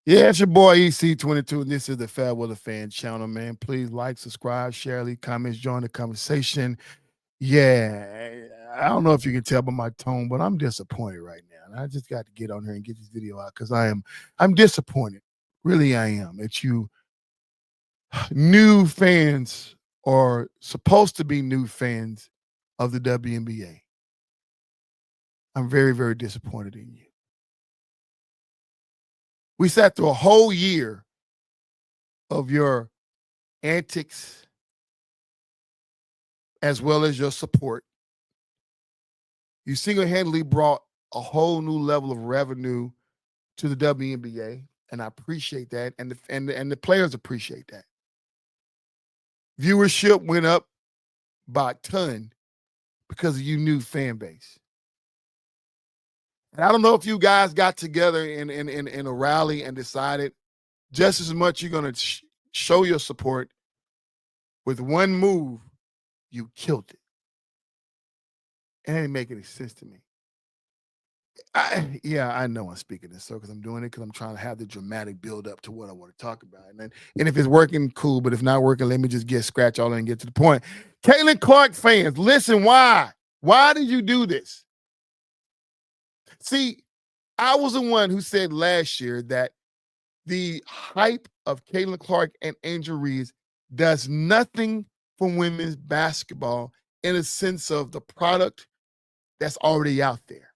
Yeah, it's your boy EC22, and this is the Fair Weather Fan channel, man. Please like, subscribe, share, leave comments, join the conversation. Yeah, I don't know if you can tell by my tone, but I'm disappointed right now. And I just got to get on here and get this video out because I'm disappointed. Really, I am. That you new fans or supposed to be new fans of the WNBA. I'm very, very disappointed in you. We sat through a whole year of your antics as well as your support. You single-handedly brought a whole new level of revenue to the WNBA, and I appreciate that, and the players appreciate that. Viewership went up by a ton because of you new fan base. And I don't know if you guys got together in a rally and decided just as much you're going to show your support. With one move, you killed it. It ain't make any sense to me. I know I'm speaking in circles. I'm doing it because I'm trying to have the dramatic build up to what I want to talk about. And if it's working, cool. But if not working, let me just get scratch all in and get to the point. Caitlin Clark fans, listen, why? Why did you do this? See, I was the one who said last year that the hype of Caitlin Clark and Angel Reese does nothing for women's basketball in a sense of the product that's already out there.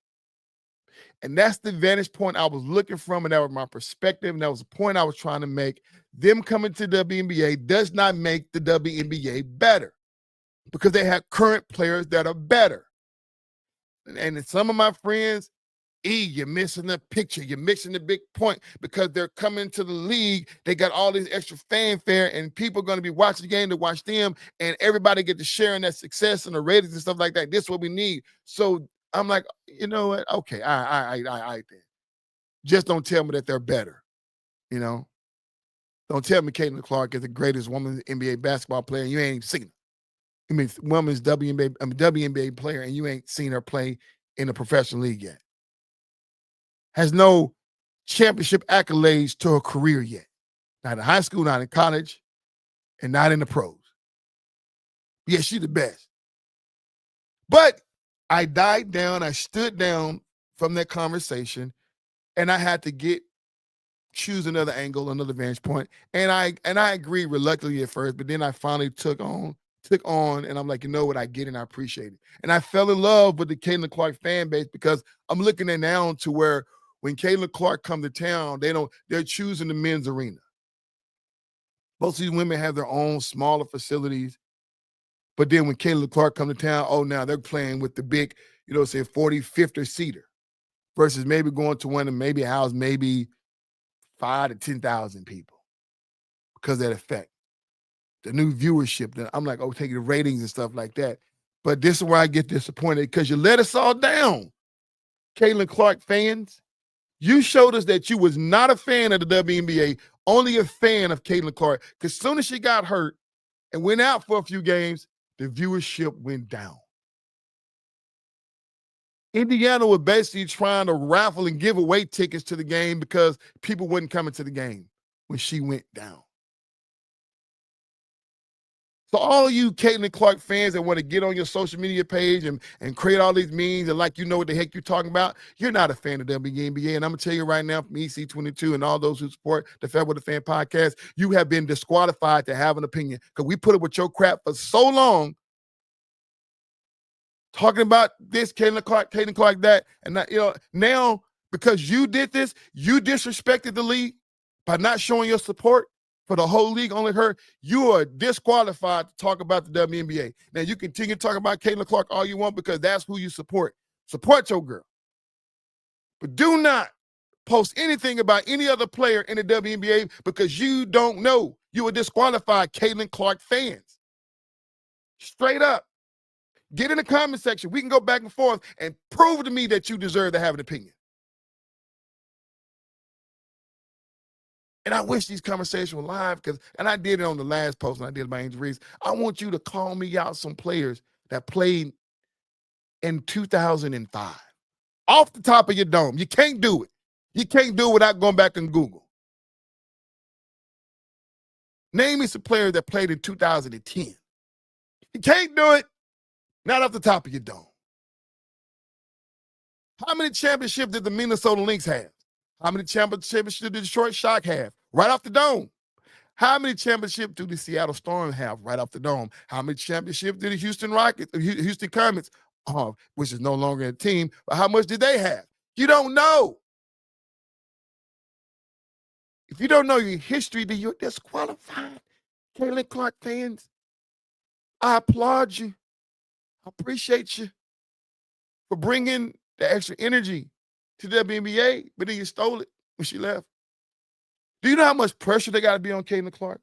And that's the vantage point I was looking from, and that was my perspective, and that was the point I was trying to make. Them coming to the WNBA does not make the WNBA better because they have current players that are better. And some of my friends, you're missing the picture. You're missing the big point because they're coming to the league. They got all this extra fanfare, and people are going to be watching the game to watch them, and everybody get to share in that success and the ratings and stuff like that. This is what we need. So I'm like, you know what? Okay, I then. Just don't tell me that they're better. You know, don't tell me Caitlin Clark is the greatest women's NBA basketball player, and you ain't seen her. I mean, women's WNBA player, and you ain't seen her play in the professional league yet. Has no championship accolades to her career yet. Not in high school, not in college, and not in the pros. Yeah, she's the best. But I died down, I stood down from that conversation, and I had to choose another angle, another vantage point. And I agreed reluctantly at first, but then I finally took on, and I'm like, you know what, I get it and I appreciate it. And I fell in love with the Caitlin Clark fan base because I'm looking at now to where when Caitlin Clark come to town, they're choosing the men's arena. Most of these women have their own smaller facilities. But then when Caitlin Clark come to town, oh, now they're playing with the big, say 40, 50 seater versus maybe going to one and maybe house maybe 5 to 10,000 people because of that effect. The new viewership. That I'm like, oh, taking the ratings and stuff like that. But this is where I get disappointed because you let us all down. Caitlin Clark fans, you showed us that you was not a fan of the WNBA, only a fan of Caitlin Clark. Because as soon as she got hurt and went out for a few games, the viewership went down. Indiana was basically trying to raffle and give away tickets to the game because people wasn't coming to the game when she went down. So all you Caitlin Clark fans that want to get on your social media page and create all these memes and like you know what the heck you're talking about, you're not a fan of WNBA. And I'm going to tell you right now from EC22 and all those who support the Fair Weather Fan podcast, you have been disqualified to have an opinion because we put up with your crap for so long talking about this, Caitlin Clark, that. And now because you did this, you disrespected the league by not showing your support for the whole league, only her, you are disqualified to talk about the WNBA. Now, you continue to talk about Caitlin Clark all you want because that's who you support. Support your girl. But do not post anything about any other player in the WNBA because you don't know. You are disqualified, Caitlin Clark fans. Straight up. Get in the comment section. We can go back and forth and prove to me that you deserve to have an opinion. And I wish these conversations were live and I did it on the last post and I did it by Angel Reese. I want you to call me out some players that played in 2005. Off the top of your dome. You can't do it. You can't do it without going back and Google. Name me some players that played in 2010. You can't do it. Not off the top of your dome. How many championships did the Minnesota Lynx have? How many championships did the Detroit Shock have? Right off the dome. How many championships do the Seattle Storm have? Right off the dome. How many championships did the Houston Rockets, Houston Comets, which is no longer a team, but how much did they have? You don't know. If you don't know your history, then you're disqualified. Caitlin Clark fans, I applaud you. I appreciate you for bringing the extra energy to the WNBA, but then you stole it when she left. Do you know how much pressure they got to be on Caitlin Clark?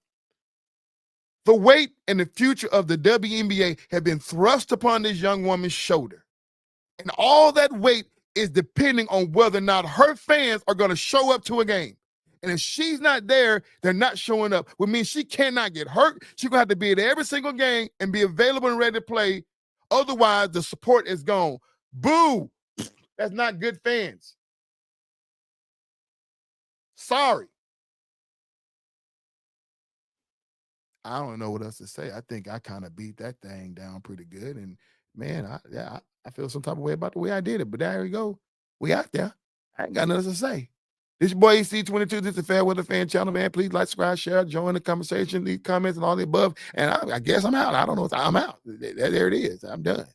The weight and the future of the WNBA have been thrust upon this young woman's shoulder. And all that weight is depending on whether or not her fans are going to show up to a game. And if she's not there, they're not showing up. Which means she cannot get hurt. She's going to have to be at every single game and be available and ready to play. Otherwise, the support is gone. Boo! That's not good fans. Sorry. I don't know what else to say. I think I kind of beat that thing down pretty good. And man, I feel some type of way about the way I did it. But there we go. We out there. I ain't got nothing to say. This your boy EC22. This is the Fair Weather Fan Channel, man. Please like, subscribe, share, join the conversation, leave comments and all the above. And I guess I'm out. I don't know. I'm out. There it is. I'm done.